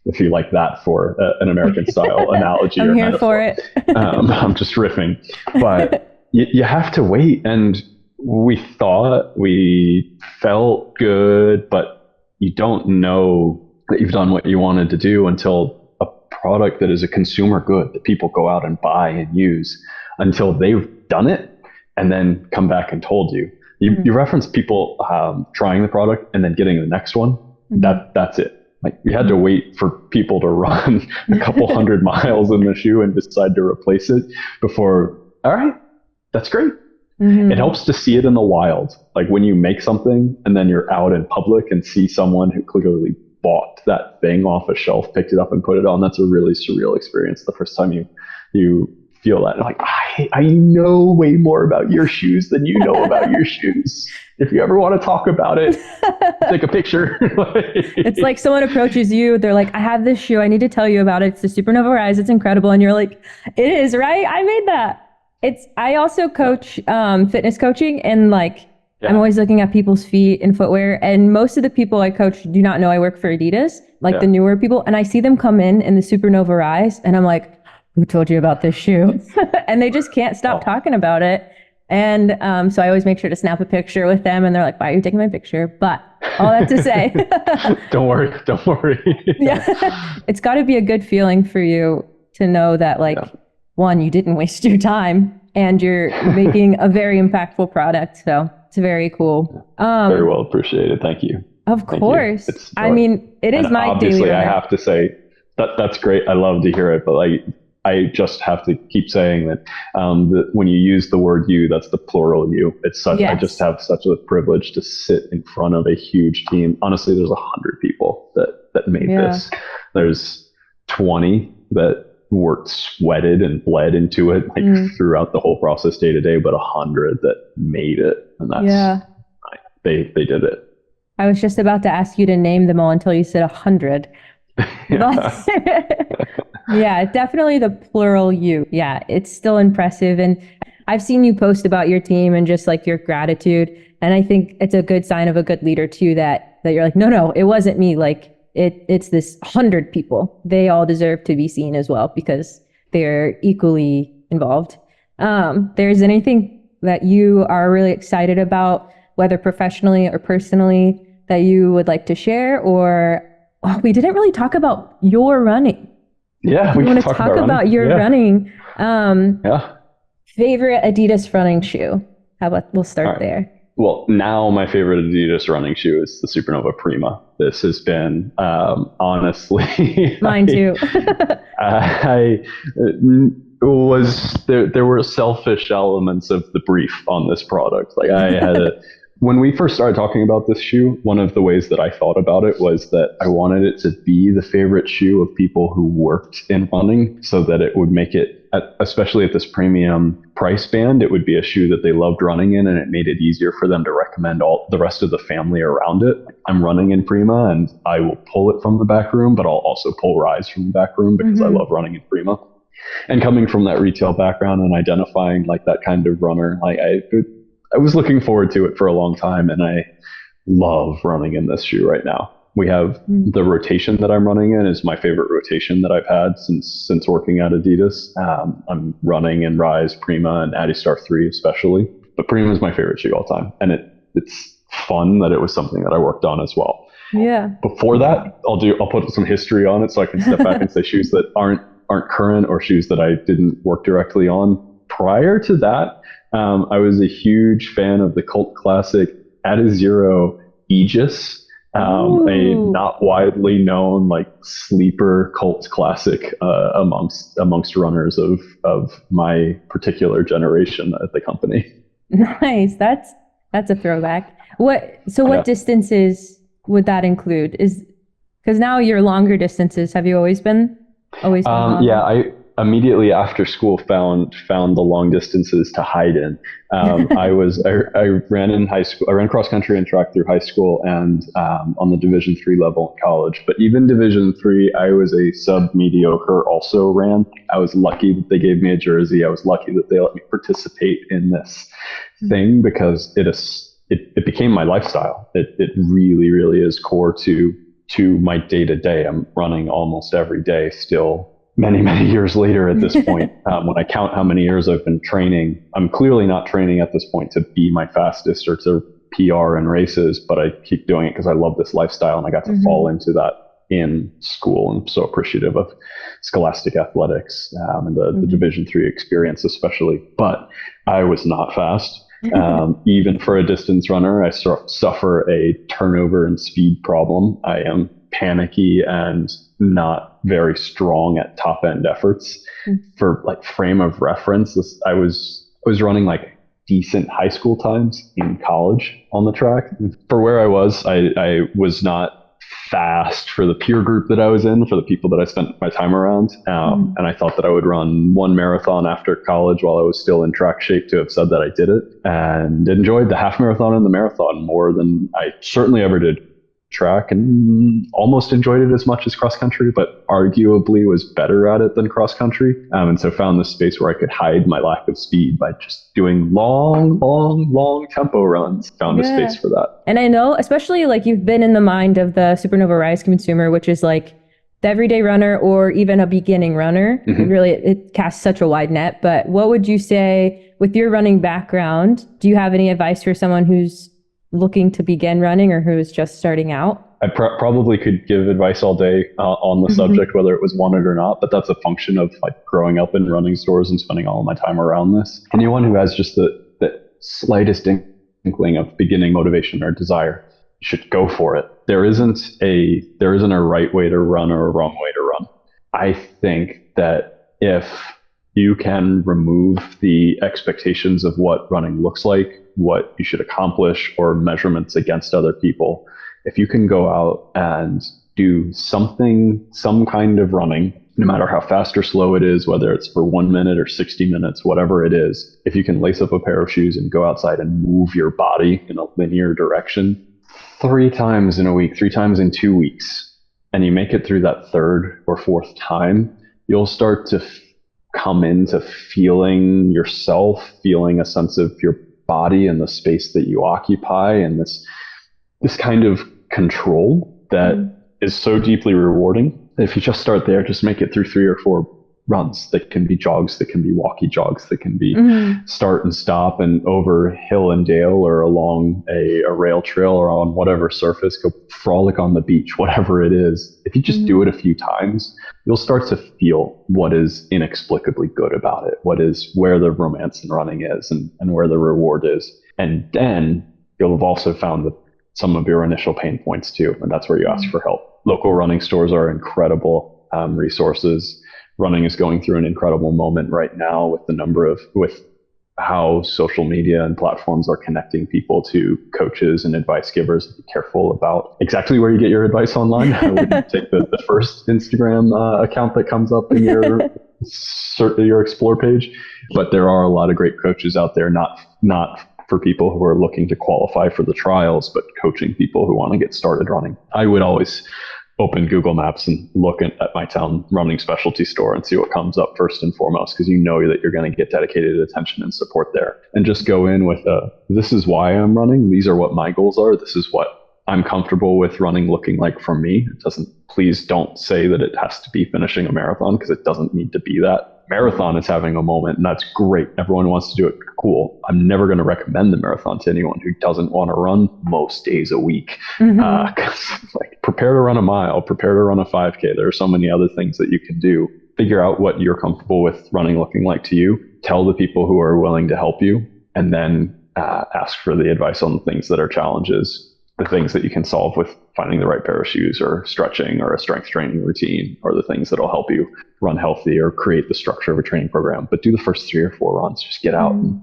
If you like that for an American style analogy I'm or here metaphor. for it. I'm just riffing, but you have to wait. And we thought we felt good, but you don't know that you've done what you wanted to do until a product that is a consumer good that people go out and buy and use, until they've done it and then come back and told you. You reference people trying the product and then getting the next one. That's it. Like we had to wait for people to run a couple 100 miles in the shoe and decide to replace it before, all right, that's great. It helps to see it in the wild. Like when you make something and then you're out in public and see someone who clearly bought that thing off a shelf, picked it up and put it on. That's a really surreal experience. The first time you feel that, like, I know way more about your shoes than you know about your shoes. If you ever want to talk about it, take a picture. It's like someone approaches you, they're like, I have this shoe, I need to tell you about it. It's the Supernova Rise, it's incredible. And you're like, it is, right? I made that. I also coach fitness coaching, and like I'm always looking at people's feet and footwear. And most of the people I coach do not know I work for Adidas, like the newer people. And I see them come in the Supernova Rise, and I'm like, who told you about this shoe? And they just can't stop talking about it. And so I always make sure to snap a picture with them, and they're like, why are you taking my picture? But all that to say, don't worry. Yeah, it's got to be a good feeling for you to know that, like, one, you didn't waste your time and you're making a very impactful product. So it's very cool. Very well appreciated. Thank you. Of course. I mean, it is my obviously daily runner. I have to say that's great. I love to hear it, but like, I just have to keep saying that, that when you use the word you, that's the plural you. It's such, I just have such a privilege to sit in front of a huge team. Honestly, there's 100 people that made this. There's 20 that worked, sweated and bled into it like throughout the whole process day to day, but 100 that made it. And that's, they did it. I was just about to ask you to name them all until you said 100. Yeah, definitely the plural you. Yeah, it's still impressive. And I've seen you post about your team and just like your gratitude. And I think it's a good sign of a good leader too, that you're like, no, it wasn't me. Like it's this 100 people. They all deserve to be seen as well because they're equally involved. There's anything that you are really excited about, whether professionally or personally, that you would like to share? Or we didn't really talk about your running. Yeah, we want to talk about your running. Favorite Adidas running shoe? How about we'll start there? Well, now my favorite Adidas running shoe is the Supernova Prima. This has been honestly mine too. There were selfish elements of the brief on this product. Like I had when we first started talking about this shoe, one of the ways that I thought about it was that I wanted it to be the favorite shoe of people who worked in running, so that it would make it, especially at this premium price band, it would be a shoe that they loved running in, and it made it easier for them to recommend all the rest of the family around it. I'm running in Prima, and I will pull it from the back room, but I'll also pull Rise from the back room because I love running in Prima. And coming from that retail background and identifying like that kind of runner, like I was looking forward to it for a long time, and I love running in this shoe right now. We have the rotation that I'm running in is my favorite rotation that I've had since working at Adidas. I'm running in Rise, Prima, and Adistar 3 especially. But Prima is my favorite shoe all time. And it's fun that it was something that I worked on as well. Yeah. Before that, I'll put some history on it so I can step back and say shoes that aren't current or shoes that I didn't work directly on. Prior to that, I was a huge fan of the cult classic Adizero Aegis, a Ooh, not widely known like sleeper cult classic amongst runners of my particular generation at the company. nice. That's a throwback. What Yeah. distances would that include? Is because now your longer distances, have you always been Yeah, longer? I immediately after school found the long distances to hide in. I ran in high school. I ran cross country and track through high school and on the Division 3 level in college. But even Division 3, I was a sub mediocre. Also ran. I was lucky that they gave me a jersey. I was lucky that they let me participate in this thing because it became my lifestyle. It really is core to my day to day. I'm running almost every day still. Many years later at this point, when I count how many years I've been training, I'm clearly not training at this point to be my fastest or to PR in races, but I keep doing it because I love this lifestyle and I got to fall into that in school. And I'm so appreciative of scholastic athletics and the Division 3 experience, especially. But I was not fast. Even for a distance runner, I suffer a turnover and speed problem. I am panicky and not very strong at top end efforts. For like frame of reference, I was running like decent high school times in college on the track. For where I I was not fast for the peer group that I was in, for the people that I spent my time around. And I thought that I would run one marathon after college while I was still in track shape to have said that I did it, and enjoyed the half marathon and the marathon more than I certainly ever did track, and almost enjoyed it as much as cross country, but arguably was better at it than cross country. And so found this space where I could hide my lack of speed by just doing long tempo runs. Found a space Yeah. for that. And I know, especially like you've been in the mind of the Supernova Rise consumer, which is like the everyday runner or even a beginning runner. It casts such a wide net. But what would you say with your running background? Do you have any advice for someone who's looking to begin running or who's just starting out? I probably could give advice all day on the subject, whether it was wanted or not, but that's a function of like growing up in running stores and spending all of my time around this. Anyone who has just the slightest inkling of beginning motivation or desire should go for it. There isn't a right way to run or a wrong way to run. I think that if you can remove the expectations of what running looks like, what you should accomplish, or measurements against other people, if you can go out and do some kind of running, no matter how fast or slow it is, whether it's for 1 minute or 60 minutes, whatever it is, if you can lace up a pair of shoes and go outside and move your body in a linear direction 3 times in a week, 3 times in 2 weeks, and you make it through that third or fourth time, you'll start to come into feeling yourself, feeling a sense of your body and the space that you occupy, and this kind of control that is so deeply rewarding. If you just start there, just make it through 3 or 4 runs that can be jogs, that can be walkie jogs, that can be start and stop and over hill and dale or along a rail trail or on whatever surface, go frolic on the beach, whatever it is. If you just do it a few times, you'll start to feel what is inexplicably good about it, what is where the romance in running is and where the reward is. And then you'll have also found that some of your initial pain points too, and that's where you ask for help. Local running stores are incredible resources. Running is going through an incredible moment right now with how social media and platforms are connecting people to coaches and advice givers. Be careful about exactly where you get your advice online. I wouldn't take the first Instagram account that comes up in your explore page, but there are a lot of great coaches out there, not for people who are looking to qualify for the trials, but coaching people who want to get started running. I would always open Google Maps and look at my town running specialty store and see what comes up first and foremost, because you know that you're going to get dedicated attention and support there. And just go in with this is why I'm running. These are what my goals are. This is what I'm comfortable with running looking like for me. Please don't say that it has to be finishing a marathon, because it doesn't need to be that. Marathon is having a moment, and that's great. Everyone wants to do it. Cool. I'm never going to recommend the marathon to anyone who doesn't want to run most days a week. Like, prepare to run a mile, prepare to run a 5K. There are so many other things that you can do. Figure out what you're comfortable with running looking like to you. Tell the people who are willing to help you, and then ask for the advice on the things that are challenges, the things that you can solve with finding the right pair of shoes or stretching or a strength training routine, or the things that'll help you run healthy or create the structure of a training program. But do the first 3 or 4 runs. Just get out and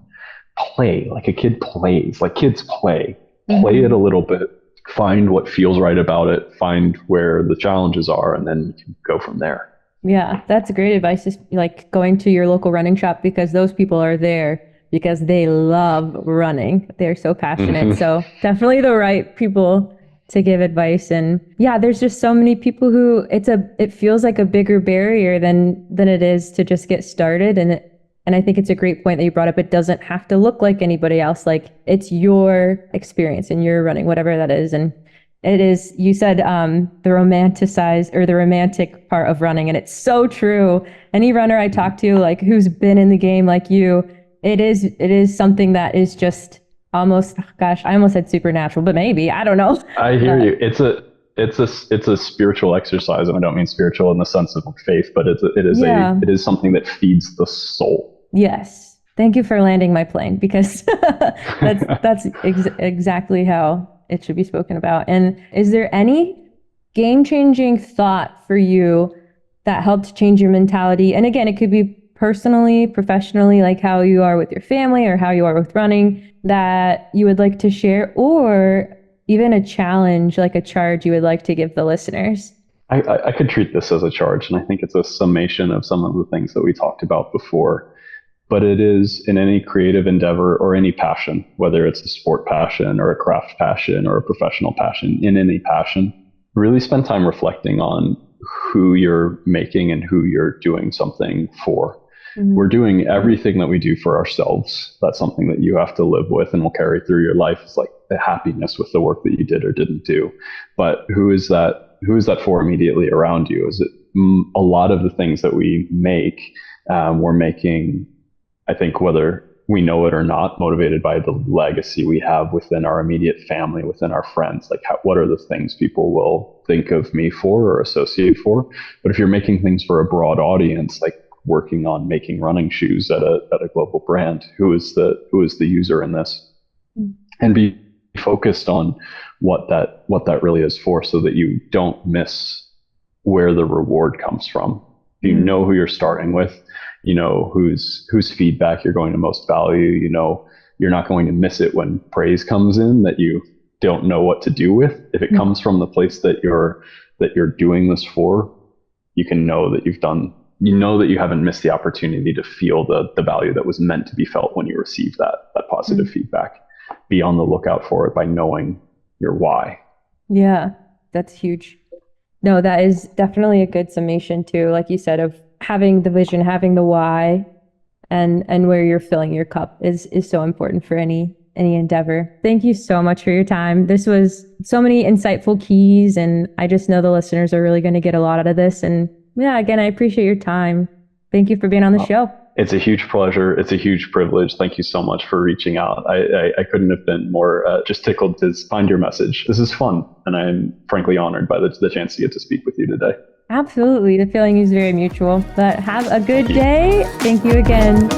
play like a kid plays, like kids play. Play it a little bit. Find what feels right about it. Find where the challenges are, and then you can go from there. Yeah, that's great advice. Just like going to your local running shop, because those people are there because they love running. They're so passionate. So definitely the right people to give advice. And yeah, there's just so many people who it feels like a bigger barrier than it is to just get started. And I think it's a great point that you brought up. It doesn't have to look like anybody else. Like, it's your experience and your running, whatever that is. And it is, you said, the romanticized or the romantic part of running. And it's so true. Any runner I talk to, like, who's been in the game like you, it is something that is just almost, gosh, I almost said supernatural, but maybe, I don't know. I hear you. It's a spiritual exercise, and I don't mean spiritual in the sense of faith, but it is something that feeds the soul. Yes. Thank you for landing my plane, because that's exactly how it should be spoken about. And is there any game-changing thought for you that helped change your mentality? And again, it could be personally, professionally, like how you are with your family or how you are with running, that you would like to share, or even a challenge, like a charge you would like to give the listeners? I could treat this as a charge, and I think it's a summation of some of the things that we talked about before. But it is, in any creative endeavor or any passion, whether it's a sport passion or a craft passion or a professional passion, in any passion, really spend time reflecting on who you're making and who you're doing something for. We're doing everything that we do for ourselves. That's something that you have to live with and will carry through your life. It's like the happiness with the work that you did or didn't do. But who is that for immediately around you? Is it a lot of the things that we make, we're making, I think, whether we know it or not, motivated by the legacy we have within our immediate family, within our friends. Like, what are the things people will think of me for or associate for? But if you're making things for a broad audience, like working on making running shoes at a global brand, who is the user in this? And be focused on what that really is for, so that you don't miss where the reward comes from. You know who you're starting with, you know whose feedback you're going to most value, you know you're not going to miss it when praise comes in that you don't know what to do with. If it comes from the place that you're doing this for, you can know that you haven't missed the opportunity to feel the value that was meant to be felt when you received that positive feedback. Be on the lookout for it by knowing your why. Yeah, that's huge. No, that is definitely a good summation too, like you said, of having the vision, having the why, and where you're filling your cup is so important for any endeavor. Thank you so much for your time. This was so many insightful keys, and I just know the listeners are really going to get a lot out of this. And yeah, again, I appreciate your time. Thank you for being on the show. It's a huge pleasure. It's a huge privilege. Thank you so much for reaching out. I couldn't have been more just tickled to find your message. This is fun, and I'm frankly honored by the chance to get to speak with you today. Absolutely. The feeling is very mutual. But have a good day. Thank you again.